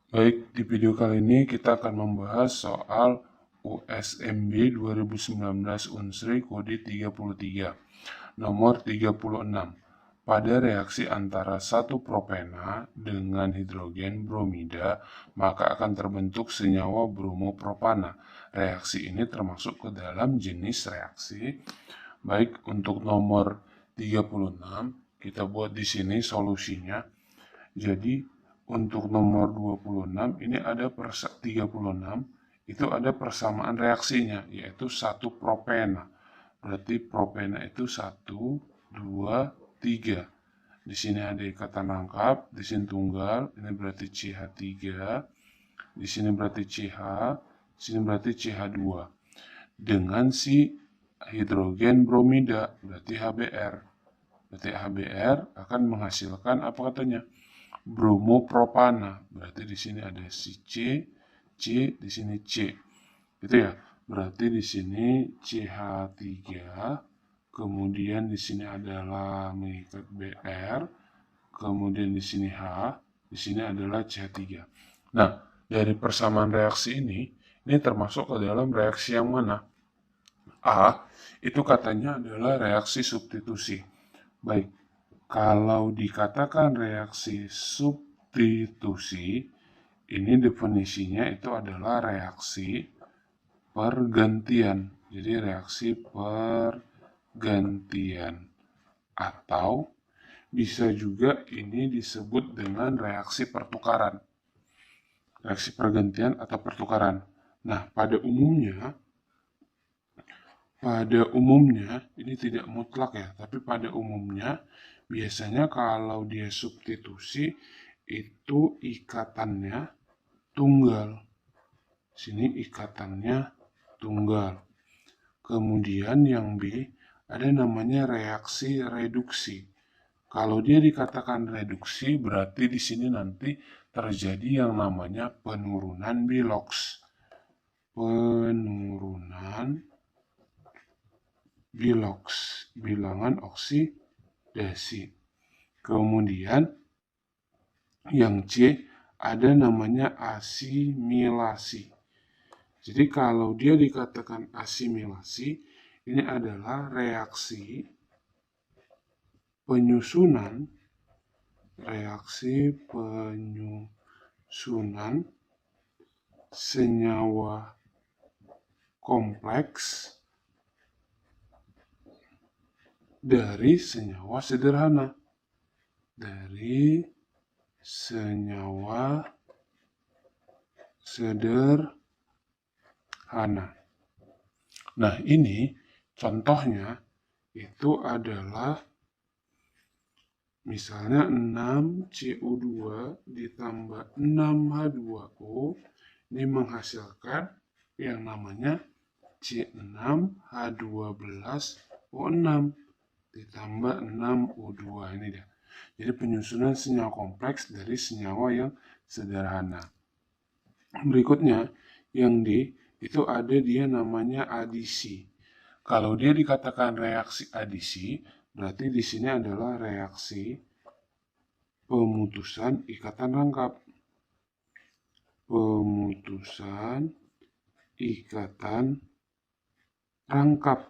Baik, di video kali ini kita akan membahas soal USMB 2019 Unsri kode 33, nomor 36. Pada reaksi antara satu propena dengan hidrogen bromida, maka akan terbentuk senyawa bromopropana. Reaksi ini termasuk ke dalam jenis reaksi. Baik, untuk nomor 36, kita buat di sini solusinya. Jadi untuk nomor 26 ini ada 36 itu ada persamaan reaksinya yaitu satu propena. Berarti propena itu 1, 2, 3. Di sini ada ikatan rangkap, di sini tunggal, ini berarti CH3, di sini berarti CH, di sini berarti CH2. Dengan si hidrogen bromida berarti HBr. Berarti HBr akan menghasilkan apa katanya? Bromopropana. Berarti di sini ada si C, di sini C. Gitu ya. Berarti di sini CH3, kemudian di sini adalah mengikat Br, kemudian di sini H, di sini adalah CH3. Nah, dari persamaan reaksi ini termasuk ke dalam reaksi yang mana? A, itu katanya adalah reaksi substitusi. Baik, kalau dikatakan reaksi substitusi, ini definisinya itu adalah reaksi pergantian. Jadi reaksi pergantian. Atau bisa juga ini disebut dengan reaksi pertukaran. Reaksi pergantian atau pertukaran. Nah, pada umumnya ini tidak mutlak ya, tapi pada umumnya biasanya kalau dia substitusi itu ikatannya tunggal. Sini ikatannya tunggal. Kemudian yang B ada namanya reaksi reduksi. Kalau dia dikatakan reduksi berarti di sini nanti terjadi yang namanya penurunan biloks. Penurunan biloks, bilangan oksidasi. Kemudian yang C ada namanya asimilasi. Jadi kalau dia dikatakan asimilasi, ini adalah reaksi penyusunan senyawa kompleks dari senyawa sederhana. Dari senyawa sederhana. Nah, ini contohnya itu adalah misalnya 6CO2 ditambah 6H2O ini menghasilkan yang namanya C6H12O6 ditambah 6O2 ini dia. Jadi penyusunan senyawa kompleks dari senyawa yang sederhana. Berikutnya yang D itu ada dia namanya adisi. Kalau dia dikatakan reaksi adisi, berarti di sini adalah reaksi pemutusan ikatan rangkap. Pemutusan ikatan rangkap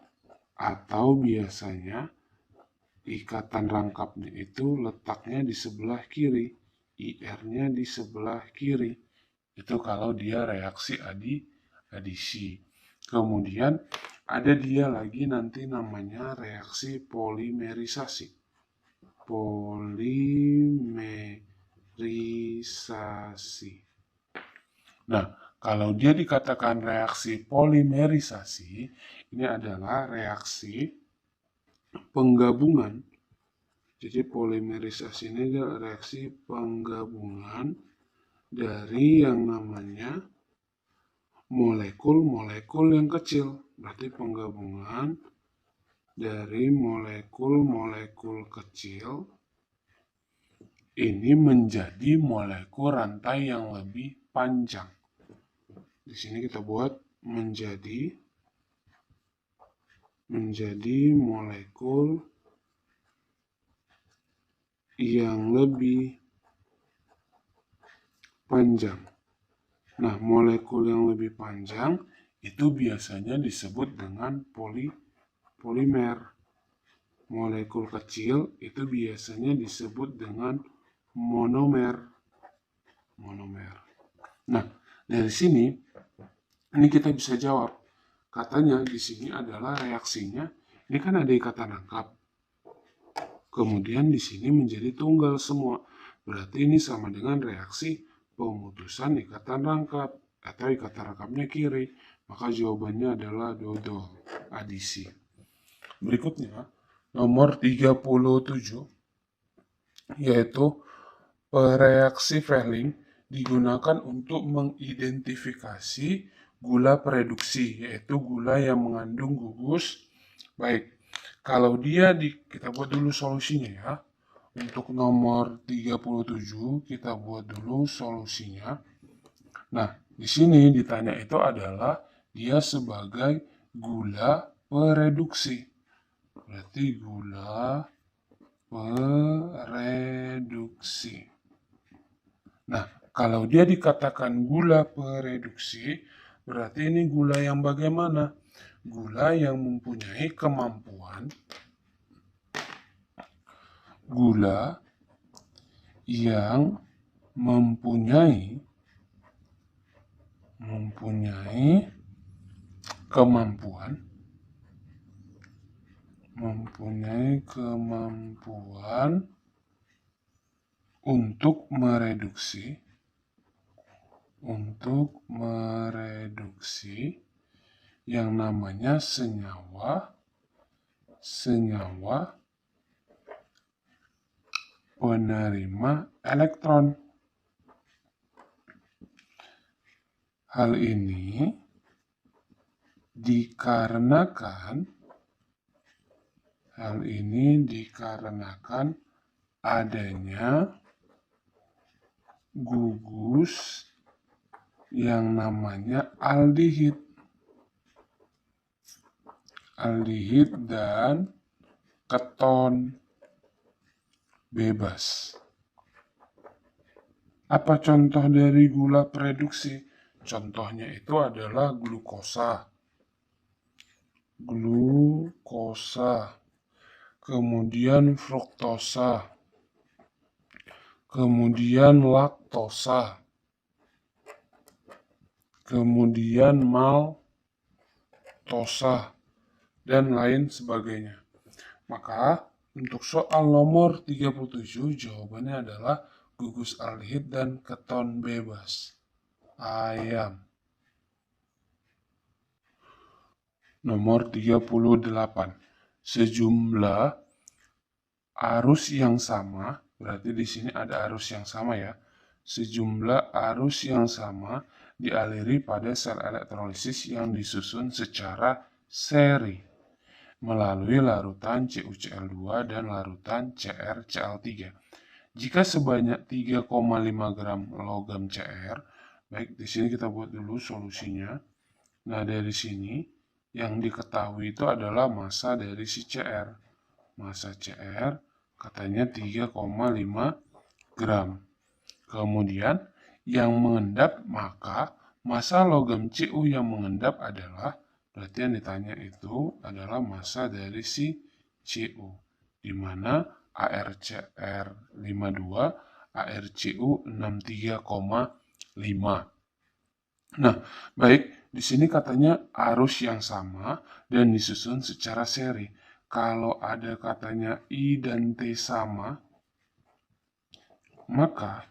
atau biasanya ikatan rangkapnya itu letaknya di sebelah kiri, IR-nya di sebelah kiri. Itu kalau dia reaksi adisi. Kemudian ada dia lagi nanti namanya reaksi polimerisasi. Polimerisasi. Nah, kalau dia dikatakan reaksi polimerisasi, ini adalah reaksi penggabungan. Jadi polimerisasi ini adalah reaksi penggabungan dari yang namanya molekul-molekul yang kecil. Berarti penggabungan dari molekul-molekul kecil ini menjadi molekul rantai yang lebih panjang. Di sini kita buat menjadi molekul yang lebih panjang. Nah, molekul yang lebih panjang itu biasanya disebut dengan polimer. Molekul kecil itu biasanya disebut dengan monomer. Nah, dari sini ini kita bisa jawab. Katanya di sini adalah reaksinya. Ini kan ada ikatan rangkap. Kemudian di sini menjadi tunggal semua. Berarti ini sama dengan reaksi pemutusan ikatan rangkap atau ikatan rangkapnya kiri. Maka jawabannya adalah dodol, adisi. Berikutnya, nomor 37, yaitu reaksi Fehling digunakan untuk mengidentifikasi gula reduksi, yaitu gula yang mengandung gugus. Baik, kalau kita buat dulu solusinya ya. Untuk nomor 37 kita buat dulu solusinya. Nah, di sini ditanya itu adalah dia sebagai gula pereduksi. Berarti gula pereduksi. Nah, kalau dia dikatakan gula pereduksi, berarti ini gula yang bagaimana? Gula yang mempunyai kemampuan kemampuan untuk mereduksi yang namanya senyawa penerima elektron. Hal ini dikarenakan adanya gugus yang namanya aldehid dan keton bebas. Apa contoh dari gula pereduksi? Contohnya itu adalah glukosa, kemudian fruktosa, kemudian laktosa, kemudian maltosa, dan lain sebagainya. Maka untuk soal nomor 37 jawabannya adalah gugus aldehid dan keton bebas. Ayam. Nomor 38. Sejumlah arus yang sama, berarti di sini ada arus yang sama ya. Sejumlah arus yang sama dialiri pada sel elektrolisis yang disusun secara seri melalui larutan CuCl2 dan larutan CrCl3. Jika sebanyak 3,5 gram logam Cr, baik di sini kita buat dulu solusinya. Nah, dari sini yang diketahui itu adalah massa dari si Cr. Massa Cr katanya 3,5 gram. Kemudian yang mengendap, maka massa logam Cu yang mengendap adalah, berarti yang ditanya itu adalah massa dari si Cu, di mana ArCr52, ArCu 63,5. Nah, baik, di sini katanya arus yang sama dan disusun secara seri. Kalau ada katanya I dan T sama, maka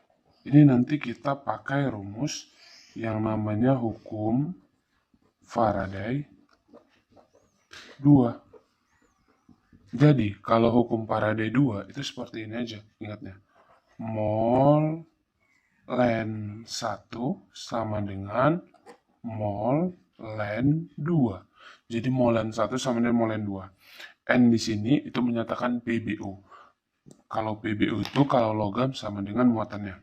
ini nanti kita pakai rumus yang namanya hukum Faraday 2. Jadi, kalau hukum Faraday 2 itu seperti ini aja, ingatnya. Mol Len 1 sama dengan mol Len 2. Jadi mol Len 1 sama dengan mol Len 2. N di sini itu menyatakan PbO. Kalau PbO itu kalau logam sama dengan muatannya.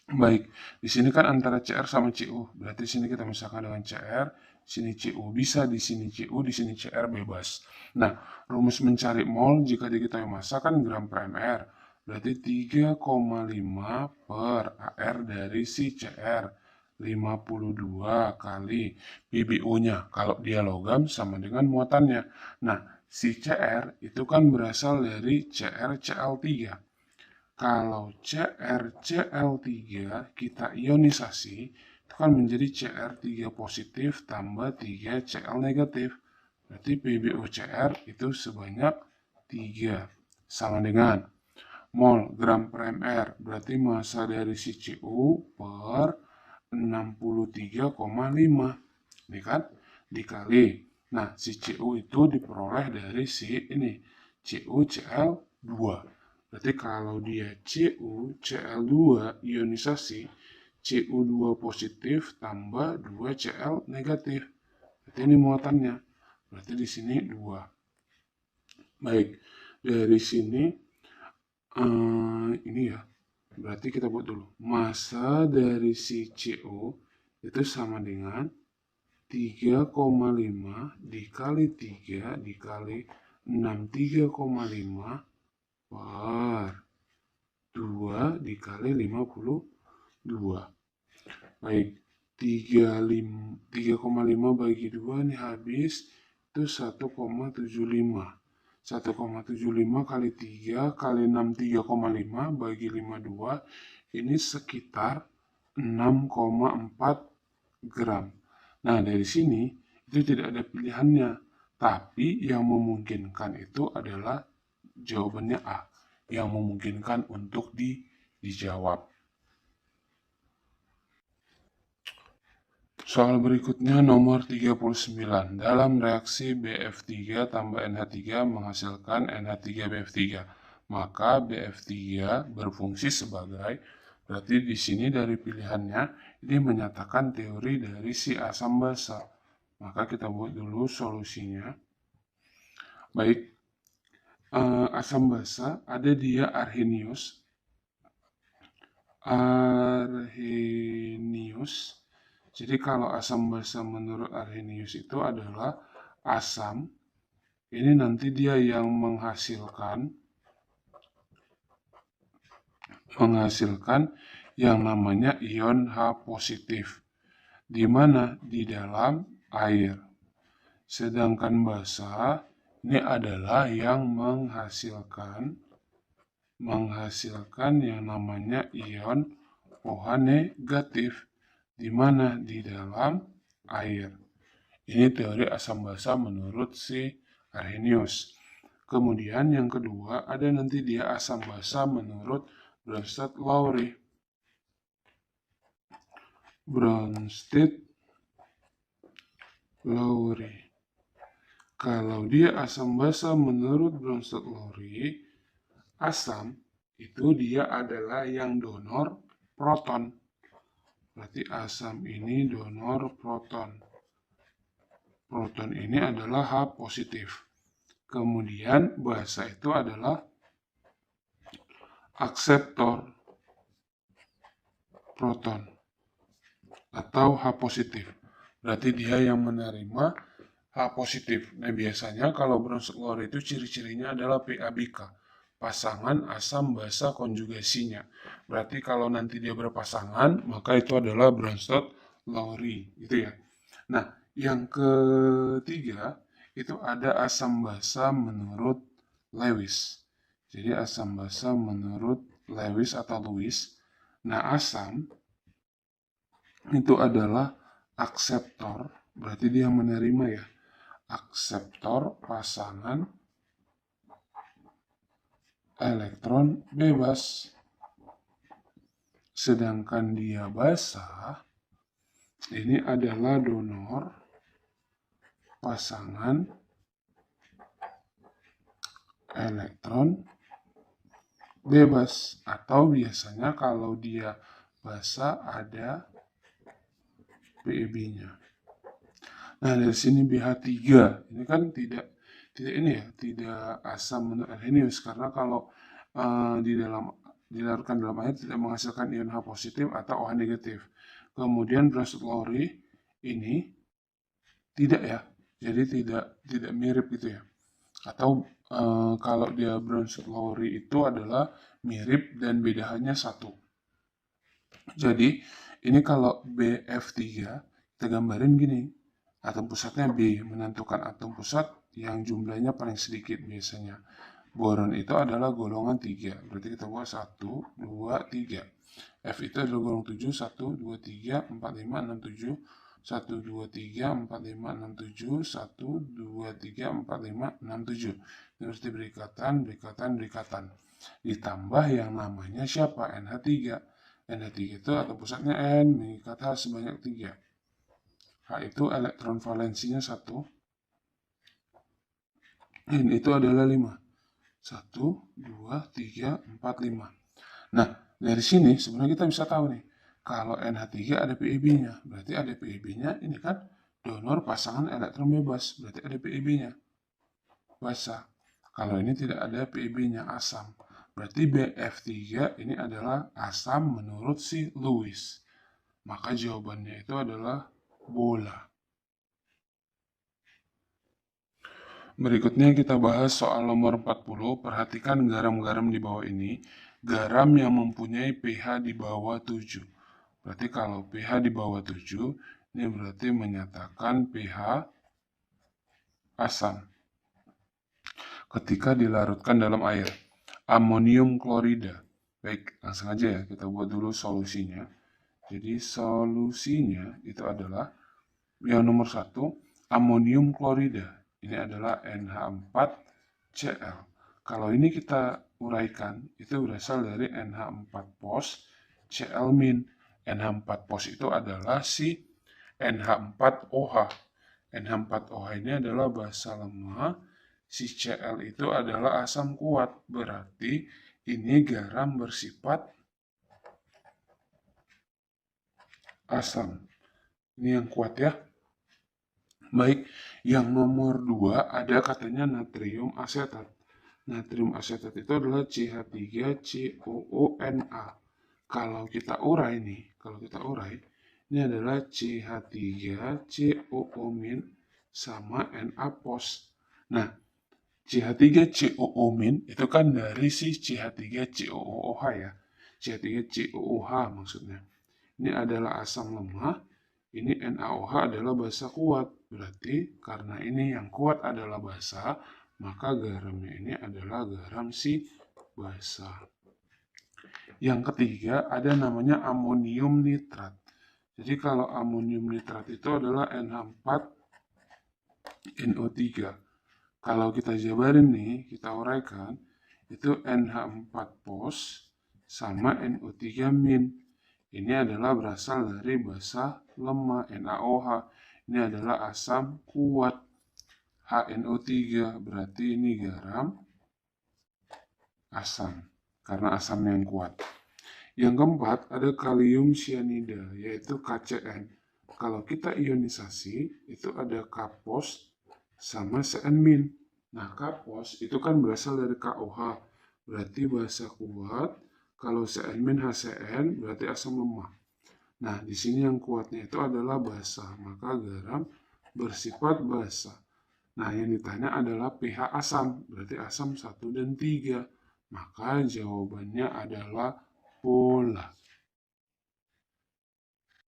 Baik, di sini kan antara Cr sama Cu. Berarti di sini kita misalkan dengan Cr, sini Cu. Bisa di sini Cu, di sini Cr bebas. Nah, rumus mencari mol jika diketahui massa kan gram per mr. berarti 3,5 per AR dari si CR. 52 kali PBU-nya. Kalau dia logam sama dengan muatannya. Nah, si CR itu kan berasal dari CrCl3. Kalau CrCl3 kita ionisasi, itu kan menjadi Cr3 positif tambah 3 Cl negatif. Berarti PbOCr itu sebanyak 3. Sama dengan mol gram per mR. Berarti massa dari si Cu per 63,5. Ini kan dikali. Nah, si Cu itu diperoleh dari si ini, CuCl2. Berarti kalau dia CuCl2 ionisasi, Cu2 positif tambah 2 Cl negatif. Berarti ini muatannya. Berarti di sini 2. Baik, dari sini ini ya. Berarti kita buat dulu. Massa dari si Cu itu sama dengan 3,5 dikali 3 dikali 63,5 per 2 dikali 52. Baik, 3,5 bagi 2 ini habis, itu 1,75. 1,75 kali 3 kali 63,5 bagi 52, ini sekitar 6,4 gram. Nah, dari sini itu tidak ada pilihannya, tapi yang memungkinkan itu adalah jawabannya A, yang memungkinkan untuk dijawab. Soal berikutnya nomor 39. Dalam reaksi BF3 tambah NH3 menghasilkan NH3BF3. Maka BF3 berfungsi sebagai, berarti di sini dari pilihannya ini menyatakan teori dari si asam basa. Maka kita buat dulu solusinya. Baik, asam basa ada dia Arrhenius. Jadi kalau asam basa menurut Arrhenius itu adalah asam, ini nanti dia yang menghasilkan yang namanya ion H positif, di mana di dalam air. Sedangkan basa ini adalah yang menghasilkan yang namanya ion OH negatif, di mana di dalam air. Ini teori asam basa menurut si Arrhenius. Kemudian yang kedua ada nanti dia asam basa menurut Bronsted-Lowry. Kalau dia asam basa menurut Bronsted-Lowry, asam itu dia adalah yang donor proton. Berarti asam ini donor proton. Proton ini adalah H positif. Kemudian basa itu adalah akseptor proton atau H positif. Berarti dia yang menerima H positif. Nah, biasanya kalau Bronsted-Lowry itu ciri-cirinya adalah PABK. Pasangan asam basa konjugasinya. Berarti kalau nanti dia berpasangan, maka itu adalah Bronsted-Lowry, gitu ya. Nah, yang ketiga itu ada asam basa menurut Lewis. Jadi asam basa menurut Lewis atau Lewis. Nah, asam itu adalah akseptor, berarti dia menerima ya. Akseptor pasangan elektron bebas. Sedangkan dia basa, ini adalah donor pasangan elektron bebas. Atau biasanya kalau dia basa ada PEB-nya. Nah, dari sini BH3, ini kan tidak asam menurut Arrhenius, karena kalau dilarutkan dalam air tidak menghasilkan ion H positif atau OH negatif. Kemudian Bronsted-Lowry ini tidak ya, jadi tidak mirip gitu ya, atau kalau dia Browns-Lowry itu adalah mirip dan beda hanya 1. Jadi, ini kalau BF3, kita gambarin gini. Atom pusatnya B, menentukan atom pusat yang jumlahnya paling sedikit biasanya. Boron itu adalah golongan 3, berarti kita buat 1, 2, 3. F itu adalah golongan 7, 1, 2, 3, 4, 5, 6, 7. 1, 2, 3, 4, 5, 6, 7. 1, 2, 3, 4, 5, 6, 7. Ini berarti berikatan. Ditambah yang namanya siapa? NH3. NH3 itu atom pusatnya N, mengikat H sebanyak 3. H itu elektron valensinya 1. N itu adalah 5. 1, 2, 3, 4, 5. Nah, dari sini sebenarnya kita bisa tahu nih, kalau NH3 ada PeB-nya, berarti ada PeB-nya ini kan donor pasangan elektron bebas, berarti ada PeB-nya basa. Kalau ini tidak ada PeB-nya asam, berarti BF3 ini adalah asam menurut si Lewis. Maka jawabannya itu adalah bola. Berikutnya kita bahas soal nomor 40. Perhatikan garam-garam di bawah ini. Garam yang mempunyai pH di bawah 7. Berarti kalau pH di bawah 7, ini berarti menyatakan pH asam. Ketika dilarutkan dalam air. Amonium klorida. Baik, langsung aja ya, kita buat dulu solusinya. Jadi solusinya itu adalah yang nomor 1, amonium klorida. Ini adalah NH4Cl. Kalau ini kita uraikan, itu berasal dari NH4 pos Cl-. NH4 pos itu adalah si NH4OH. NH4OH ini adalah basa lemah. Si Cl itu adalah asam kuat. Berarti ini garam bersifat asam. Ini yang kuat ya. Baik, yang nomor 2 ada katanya natrium asetat. Natrium asetat itu adalah CH3COONa. Kalau kita urai nih, ini adalah CH3COO- sama Na pos. Nah, CH3COO- itu kan dari si CH3COOH ya. CH3COOH maksudnya. Ini adalah asam lemah. Ini NaOH adalah basa kuat. Berarti karena ini yang kuat adalah basa, maka garamnya ini adalah garam si basa. Yang ketiga ada namanya amonium nitrat. Jadi kalau amonium nitrat itu adalah NH4NO3. Kalau kita jabarin nih, kita uraikan, itu NH4 pos sama NO3-. Ini adalah berasal dari basa lemah NaOH. Ini adalah asam kuat HNO3. Berarti ini garam asam karena asam yang kuat. Yang keempat ada kalium cyanida yaitu KCN. Kalau kita ionisasi itu ada K-pos sama Cn-. Nah, K-pos itu kan berasal dari KOH. Berarti basa kuat. Kalau Cn-HCN berarti asam lemah. Nah, di sini yang kuatnya itu adalah basa, maka garam bersifat basa. Nah, yang ditanya adalah pH asam, berarti asam 1 dan 3. Maka jawabannya adalah bola.